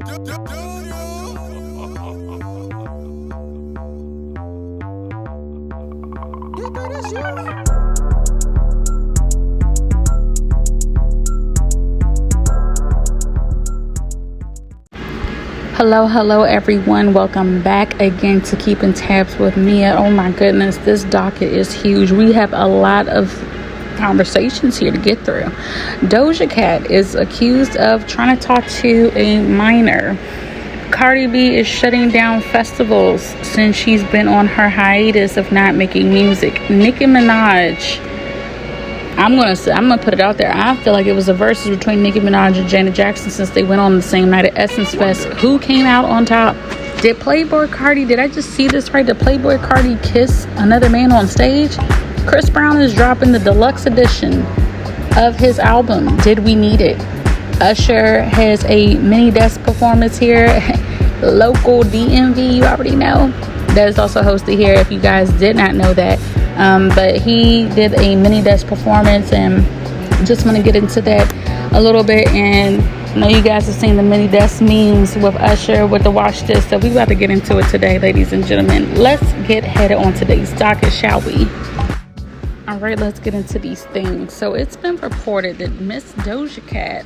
Hello everyone, welcome back again to Keeping Tabs with Mia. Oh my goodness, this docket is huge. We have a lot of conversations here to get through. Doja Cat is accused of trying to talk to a minor. Cardi B is shutting down festivals since she's been on her hiatus of not making music. Nicki Minaj, I'm gonna put it out there. I feel like it was a versus between Nicki Minaj and Janet Jackson since they went on the same night at Essence Fest. Who came out on top? Did Playboy Cardi, did I just see this right? Did Playboy Cardi kiss another man on stage? Chris Brown is dropping the deluxe edition of his album, Did We Need It? Usher has a mini desk performance here. Local DMV, you already know. That is also hosted here if you guys did not know that. But he did a mini desk performance, and just want to get into that a little bit. And I know you guys have seen the mini desk memes with Usher with the watch this, so we about to get into it today, ladies and gentlemen. Let's get headed on today's docket, shall we? All right, let's get into these things. So it's been reported that Miss Doja Cat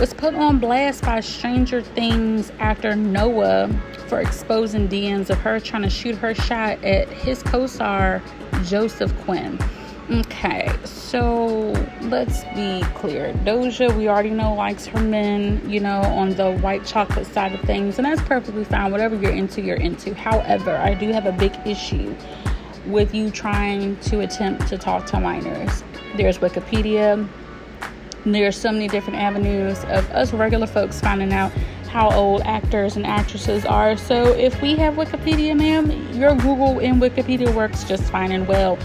was put on blast by Stranger Things actor Noah for exposing DMs of her trying to shoot her shot at his co-star Joseph Quinn. Okay, so let's be clear. Doja, we already know, likes her men, on the white chocolate side of things, and that's perfectly fine. Whatever you're into, you're into. However, I do have a big issue with you trying to attempt to talk to minors. There's Wikipedia. There's so many different avenues of us regular folks finding out how old actors and actresses are. So if we have Wikipedia, ma'am, your Google and Wikipedia works just fine and well.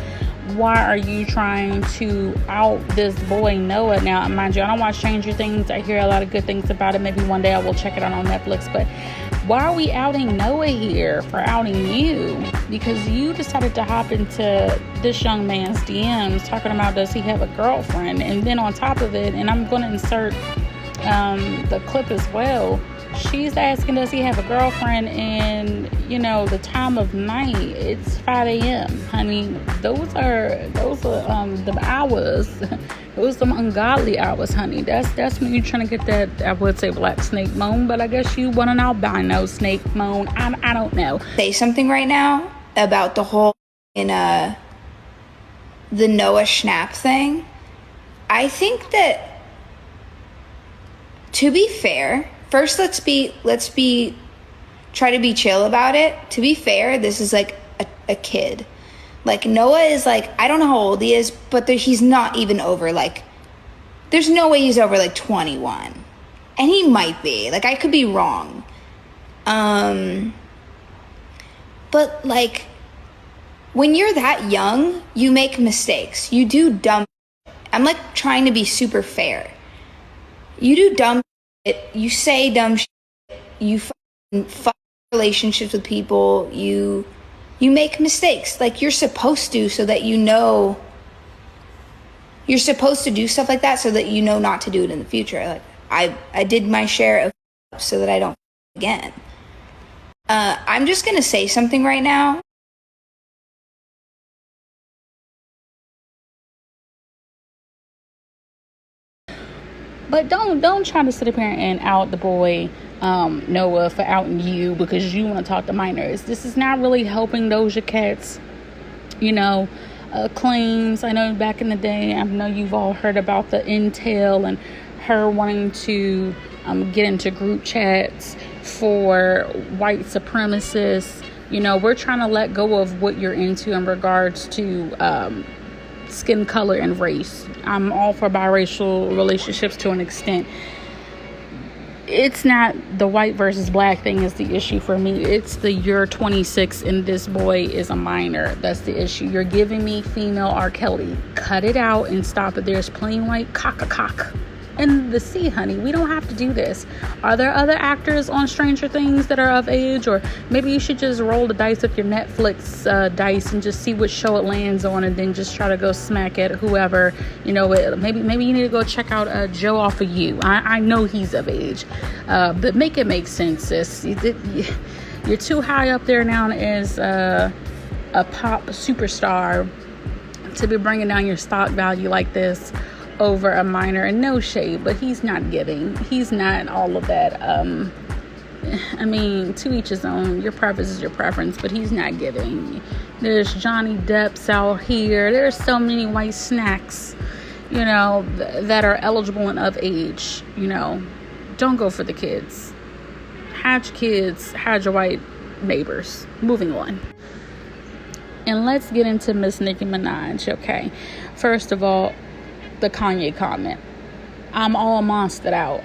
Why are you trying to out this boy Noah? Now, mind you, I don't watch Stranger Things. I hear a lot of good things about it. Maybe one day I will check it out on Netflix. But why are we outing Noah here for outing you? Because you decided to hop into this young man's DMs talking about, does he have a girlfriend? And then on top of it, and I'm going to insert the clip as well, she's asking, does he have a girlfriend? And the time of night, it's 5 a.m. honey. Those are the hours. Those some ungodly hours, honey. That's when you're trying to get that, I would say, black snake moan, but I guess you want an albino snake moan. I don't know. Say something right now about the whole the Noah Schnapp thing. I think that, to be fair, first try to be chill about it. To be fair, this is like a kid. Like, Noah is like, I don't know how old he is, but he's not even over, like, there's no way he's over like 21. And he might be. Like, I could be wrong. But like, when you're that young, you make mistakes. You do dumb shit. I'm like trying to be super fair. You do dumb shit. You say dumb shit. You fuck relationships with people. You make mistakes. Like, you're supposed to, so that you're supposed to do stuff like that so that you know not to do it in the future. Like, I did my share of so that I don't again. I'm just gonna say something right now. But don't try to sit up here and out the boy Noah for outing you because you want to talk to minors. This is not really helping Doja Cat's, claims. I know back in the day, I know you've all heard about the intel and her wanting to get into group chats for white supremacists. We're trying to let go of what you're into in regards to skin color and race. I'm all for biracial relationships to an extent. It's not the white versus black thing is the issue for me. It's the you're 26 and this boy is a minor. That's the issue. You're giving me female R. Kelly. Cut it out and stop it. There's plain white cock in the sea, honey. We don't have to do this. Are there other actors on Stranger Things that are of age? Or maybe you should just roll the dice with your Netflix dice and just see which show it lands on, and then just try to go smack at whoever, maybe you need to go check out Joe off of You. I know he's of age, but make it make sense, sis. You're too high up there now as a pop superstar to be bringing down your stock value like this over a minor. And no shade, but he's not giving. He's not all of that. To each his own. Your preference is your preference, but he's not giving. There's Johnny Depp's out here. There's so many white snacks, that are eligible and of age. Don't go for the kids. Hide your kids, hide your white neighbors. Moving on. And let's get into Miss Nicki Minaj, okay? First of all, the Kanye comment. I'm all monstered out.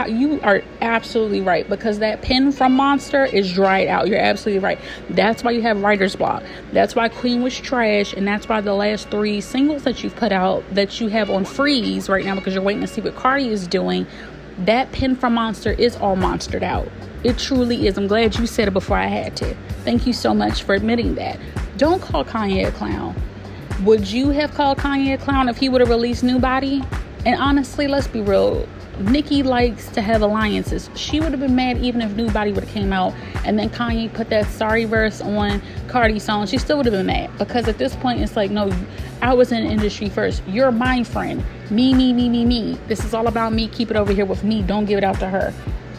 You are absolutely right, because that pen from Monster is dried out. You're absolutely right. That's why you have writer's block. That's why Queen was trash, and that's why the last 3 singles that you've put out that you have on freeze right now because you're waiting to see what Cardi is doing, that pen from Monster is all monstered out. It truly is. I'm glad you said it before I had to. Thank you so much for admitting that. Don't call Kanye a clown. Would you have called Kanye a clown if he would have released New Body? And honestly, let's be real. Nicki likes to have alliances. She would have been mad even if New Body would have came out and then Kanye put that sorry verse on Cardi's song. She still would have been mad, because at this point it's like, no, I was in the industry first. You're my friend. Me. This is all about me. Keep it over here with me. Don't give it out to her.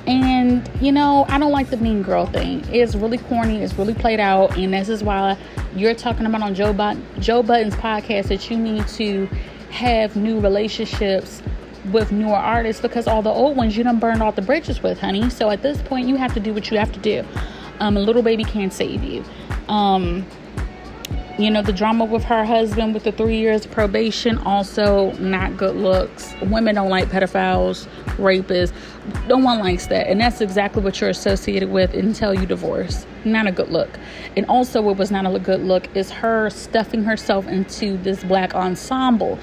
And, I don't like the mean girl thing. It's really corny. It's really played out. And this is why you're talking about on Joe Budden's podcast that you need to have new relationships with newer artists, because all the old ones you done burned all the bridges with, honey. So at this point, you have to do what you have to do. A little baby can't save you. The drama with her husband with the 3 years of probation, also not good looks. Women don't like pedophiles, rapists. No one likes that. And that's exactly what you're associated with until you divorce. Not a good look. And also what was not a good look is her stuffing herself into this black ensemble.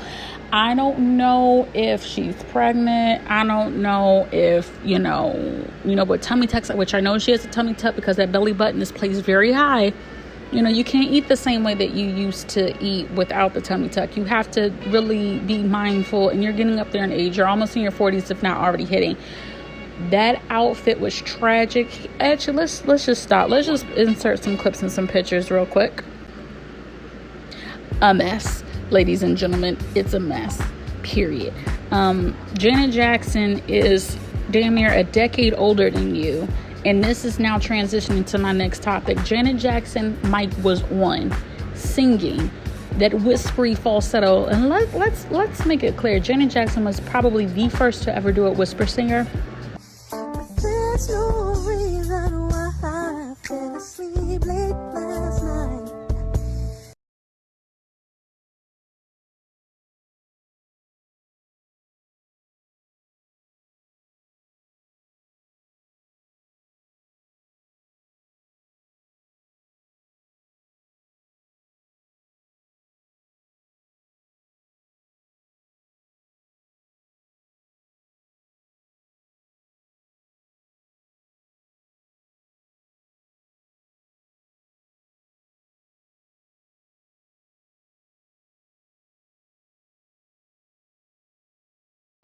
I don't know if she's pregnant. I don't know if, with tummy tucks, which I know she has a tummy tuck because that belly button is placed very high. You can't eat the same way that you used to eat without the tummy tuck. You have to really be mindful, and you're getting up there in age. You're almost in your 40s, if not already hitting. That outfit was tragic. Actually, let's just stop. Let's just insert some clips and some pictures real quick. A mess, ladies and gentlemen. It's a mess, period. Janet Jackson is damn near a decade older than you. And this is now transitioning to my next topic. Janet Jackson mic was on, singing that whispery falsetto. And let's make it clear. Janet Jackson was probably the first to ever do a whisper singer. There's no reason why I fell asleep late last night.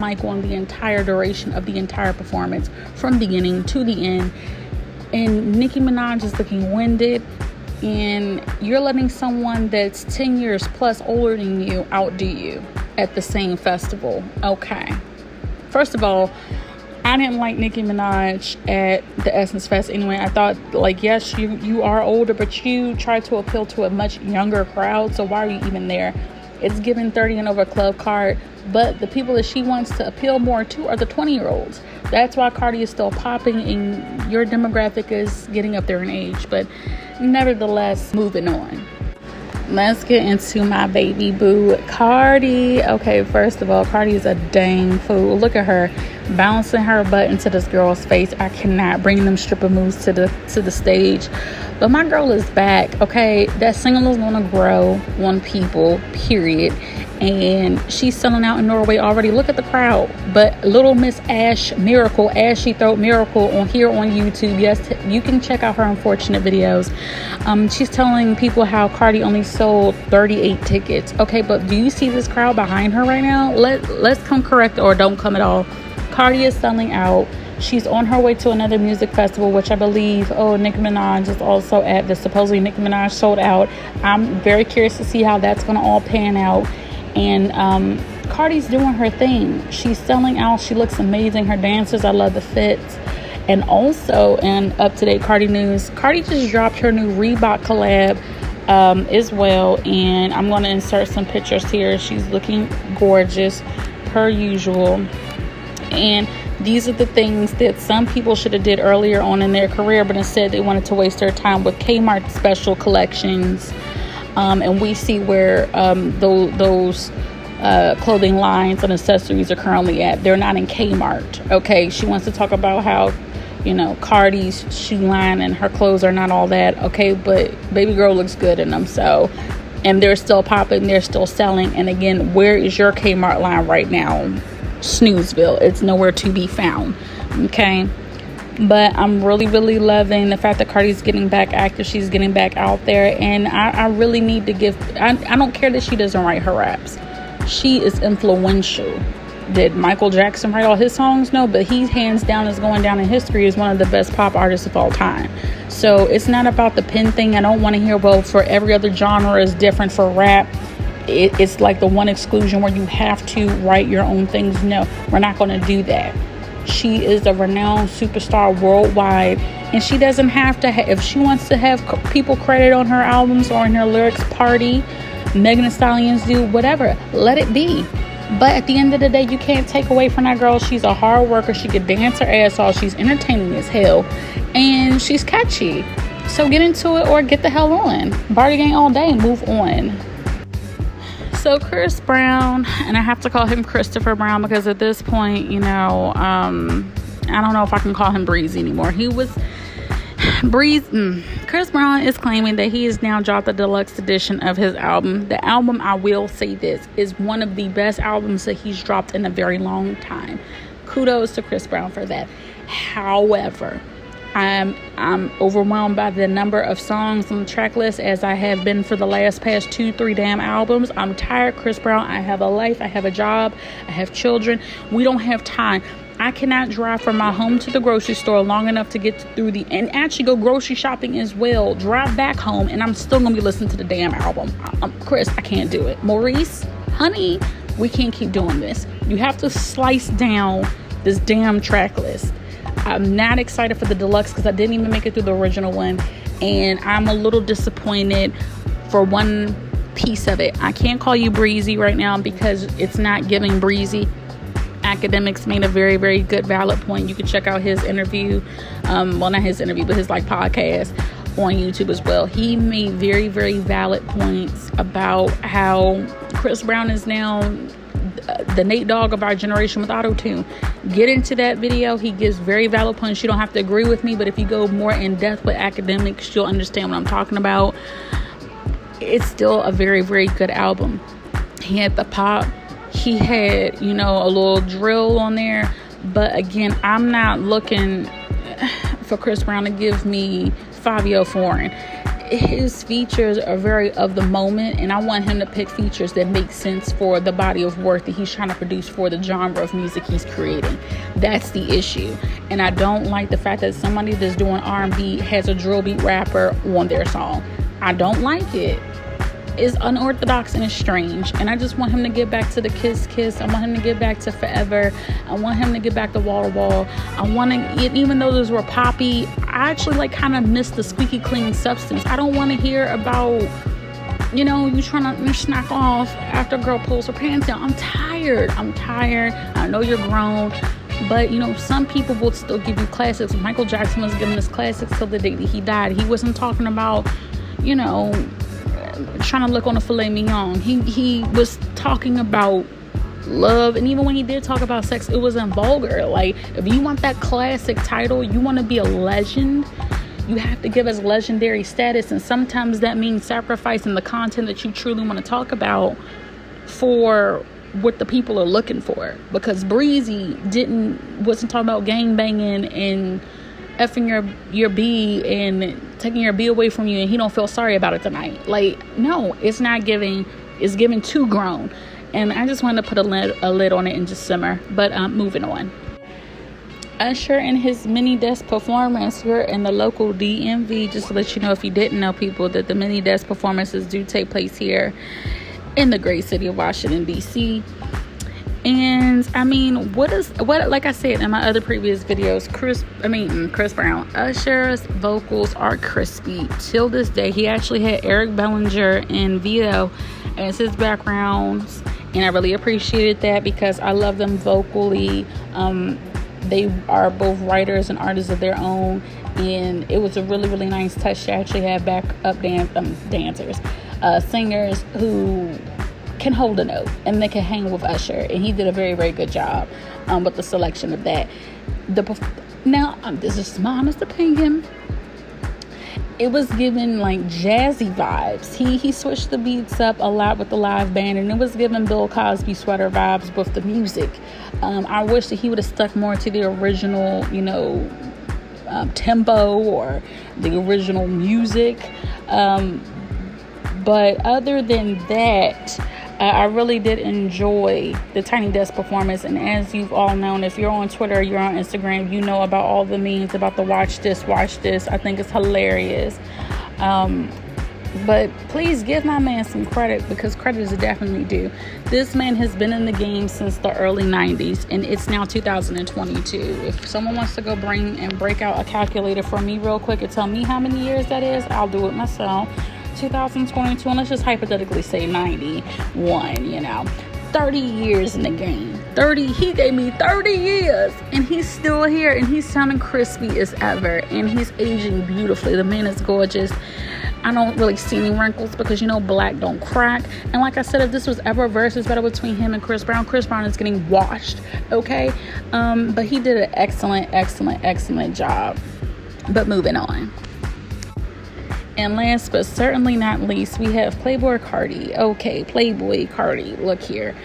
Mic on the entire duration of the entire performance, from beginning to the end. And Nicki Minaj is looking winded, and you're letting someone that's 10 years plus older than you outdo you at the same festival. Okay. First of all, I didn't like Nicki Minaj at the Essence Fest anyway. I thought, yes, you are older, but you try to appeal to a much younger crowd, so why are you even there? It's given 30 and over club card, but the people that she wants to appeal more to are the 20-year-olds. That's why Cardi is still popping, and your demographic is getting up there in age. But nevertheless, moving on. Let's get into my baby boo, Cardi. Okay, first of all, Cardi is a dang fool. Look at her bouncing her butt into this girl's face. I cannot bring them stripper moves to the stage. But my girl is back, okay? That single is going to grow on people, period. and she's selling out in Norway already. Look at the crowd. But Little Miss Ash Miracle, Ashy Throat Miracle, on YouTube. Yes, you can check out her unfortunate videos. She's telling people how Cardi only sold 38 tickets. Okay, but do you see this crowd behind her right now? Let's come correct or don't come at all. Cardi is selling out. She's on her way to another music festival, which I believe, Nicki Minaj is also at. The supposedly Nicki Minaj sold out. I'm very curious to see how that's going to all pan out. And Cardi's doing her thing. She's selling out. She looks amazing. Her dancers, I love the fits. And also, in up-to-date Cardi news, Cardi just dropped her new Reebok collab as well. And I'm going to insert some pictures here. She's looking gorgeous, per usual. And these are the things that some people should have did earlier on in their career, but instead they wanted to waste their time with Kmart special collections. And we see where those clothing lines and accessories are currently at. They're not in Kmart. Okay, she wants to talk about how, Cardi's shoe line and her clothes are not all that. Okay, but baby girl looks good in them. So, and they're still popping. They're still selling. And again, where is your Kmart line right now? Snoozeville. It's nowhere to be found. Okay, but I'm really loving the fact that Cardi's getting back active. She's getting back out there, and I really need to give I don't care that she doesn't write her raps. She is influential. Did Michael Jackson write all his songs? No, but he hands down is going down in history as one of the best pop artists of all time. So it's not about the pen thing. I don't want to hear, well, for every other genre is different for rap. It's like the one exclusion where you have to write your own things. No, we're not going to do that. She is a renowned superstar worldwide, and she doesn't have to if she wants to have people credit on her albums or in her lyrics, party, Megan Thee Stallion's do, whatever, let it be. But at the end of the day, you can't take away from that girl. She's a hard worker. She could dance her ass off. She's entertaining as hell, and she's catchy. So get into it or get the hell on. Barty gang all day. Move on. So Chris Brown, and I have to call him Christopher Brown because at this point, I don't know if I can call him Breezy anymore. He was Chris Brown is claiming that he has now dropped the deluxe edition of his album. The album, I will say this, is one of the best albums that he's dropped in a very long time. Kudos to Chris Brown for that. However, I'm overwhelmed by the number of songs on the track list, as I have been for the past 2-3 damn albums. I'm tired, Chris Brown. I have a life. I have a job. I have children. We don't have time. I cannot drive from my home to the grocery store long enough to get through and actually go grocery shopping as well. Drive back home, and I'm still going to be listening to the damn album. Chris, I can't do it. Maurice, honey, we can't keep doing this. You have to slice down this damn track list. I'm not excited for the deluxe because I didn't even make it through the original one, and I'm a little disappointed for one piece of it. I can't call you Breezy right now because it's not giving Breezy. Academics made a very, very good valid point. You can check out his interview, not his interview, but his podcast on YouTube as well. He made very, very valid points about how Chris Brown is now the Nate Dogg of our generation with auto-tune. Get into that video. He gives very valid points. You don't have to agree with me, but if you go more in depth with academics, you'll understand what I'm talking about. It's still a very, very good album. He had the pop. He had, a little drill on there. But again, I'm not looking for Chris Brown to give me 5-year foreign. His features are very of the moment, and I want him to pick features that make sense for the body of work that he's trying to produce for the genre of music he's creating. That's the issue. And I don't like the fact that somebody that's doing R&B has a drill beat rapper on their song. I don't like it. It's unorthodox and it's strange, and I just want him to get back to the Kiss Kiss. I want him to get back to Forever. I want him to get back to Wall to Wall. I want to, even though those were poppy, I actually kind of miss the squeaky clean substance. I don't want to hear about, you trying to snack off after a girl pulls her pants down. I'm tired. I know you're grown, but some people will still give you classics. Michael Jackson was giving us classics till the day that he died. He wasn't talking about, trying to look on a filet mignon. He was talking about love, and even when he did talk about sex, it wasn't vulgar. Like, if you want that classic title, you want to be a legend, you have to give us legendary status, and sometimes that means sacrificing the content that you truly want to talk about for what the people are looking for, because Breezy wasn't talking about gang banging and effing your B and taking your B away from you, and he don't feel sorry about it tonight. Like, no, it's not giving. It's giving too grown. And I just wanted to put a lid on it and just simmer. But moving on. Usher and his mini desk performance here in the local DMV. Just to let you know, if you didn't know, people, that the mini desk performances do take place here in the great city of Washington, D.C. And I mean, what like I said in my other previous videos, Chris Brown, Usher's vocals are crispy till this day. He actually had Eric Bellinger and Vito as his backgrounds, and I really appreciated that because I love them vocally. They are both writers and artists of their own, and it was a really, really nice touch to actually have backup dancers, singers who can hold a note and they can hang with Usher, and he did a very, very good job with the selection of that. Now, this is my honest opinion. It was given like jazzy vibes. He switched the beats up a lot with the live band, and it was giving Bill Cosby sweater vibes with the music. I wish that he would have stuck more to the original, tempo or the original music. But other than that, I really did enjoy the Tiny Desk performance. And as you've all known, if you're on Twitter, you're on Instagram, you know about all the memes about the watch this. I think it's hilarious. But please give my man some credit, because credit is definitely due. This man has been in the game since the early 90s, and it's now 2022. If someone wants to go break out a calculator for me real quick and tell me how many years that is, I'll do it myself. 2022, and let's just hypothetically say 91, 30 years in the game. He gave me 30 years, and he's still here, and he's sounding crispy as ever, and he's aging beautifully. The man is gorgeous. I don't really see any wrinkles because, black don't crack. And like I said, if this was ever a versus battle between him and Chris Brown is getting washed, okay? But he did an excellent job. But moving on. And last but certainly not least, we have Playboy Cardi. Okay, Playboy Cardi. Look here.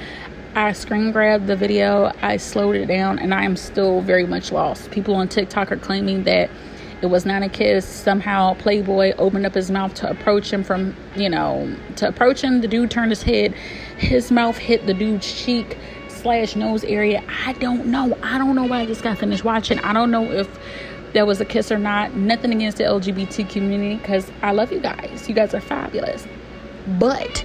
I screen grabbed the video, I slowed it down, and I am still very much lost. People on TikTok are claiming that it was not a kiss. Somehow Playboy opened up his mouth to approach him The dude turned his head. His mouth hit the dude's cheek / nose area. I don't know why I just got finished watching. I don't know if that was a kiss or not. Nothing against the LGBT community, because I love you guys. You guys are fabulous. But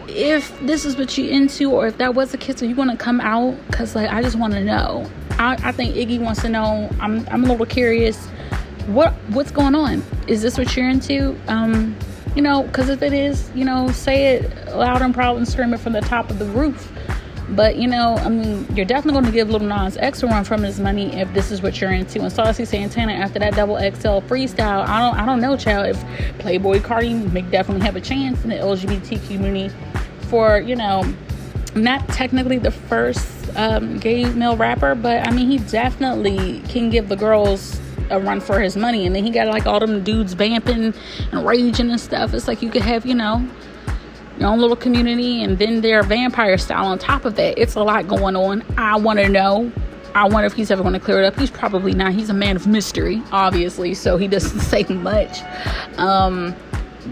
if this is what you into, or if that was a kiss, are you gonna come out? Because I just want to know. I think Iggy wants to know. I'm a little curious. What's going on? Is this what you're into? Because if it is, say it loud and proud and scream it from the top of the roof. But, you're definitely going to give Lil Nas X a run from his money if this is what you're into. And Saucy Santana, after that double XL freestyle, I don't know, child, if Playboy Cardi may definitely have a chance in the LGBT community for, not technically the first gay male rapper, but, he definitely can give the girls a run for his money. And then he got like all them dudes vamping and raging and stuff. It's like you could have, your own little community, and then their vampire style on top of that. It's a lot going on. I want to know. I wonder if he's ever going to clear it up. He's probably not. He's a man of mystery, obviously, so he doesn't say much.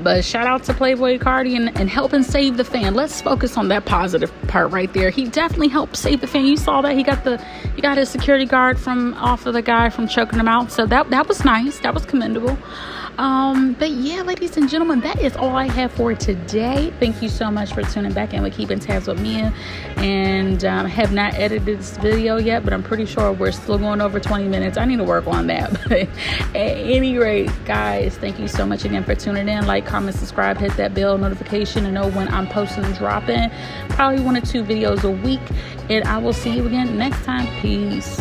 But shout out to Playboy Cardi and helping save the fan. Let's focus on that positive part right there. He definitely helped save the fan. You saw that he got his security guard off of the guy from choking him out. So that was nice. That was commendable. But yeah, ladies and gentlemen, that is all I have for today. Thank you so much for tuning back in with Keeping Tabs with Mia. And have not edited this video yet, but I'm pretty sure we're still going over 20 minutes. I need to work on that. But at any rate, guys, thank you so much again for tuning in. Like, comment, subscribe, hit that bell notification to know when I'm posting and dropping. Probably 1 or 2 videos a week. And I will see you again next time. Peace.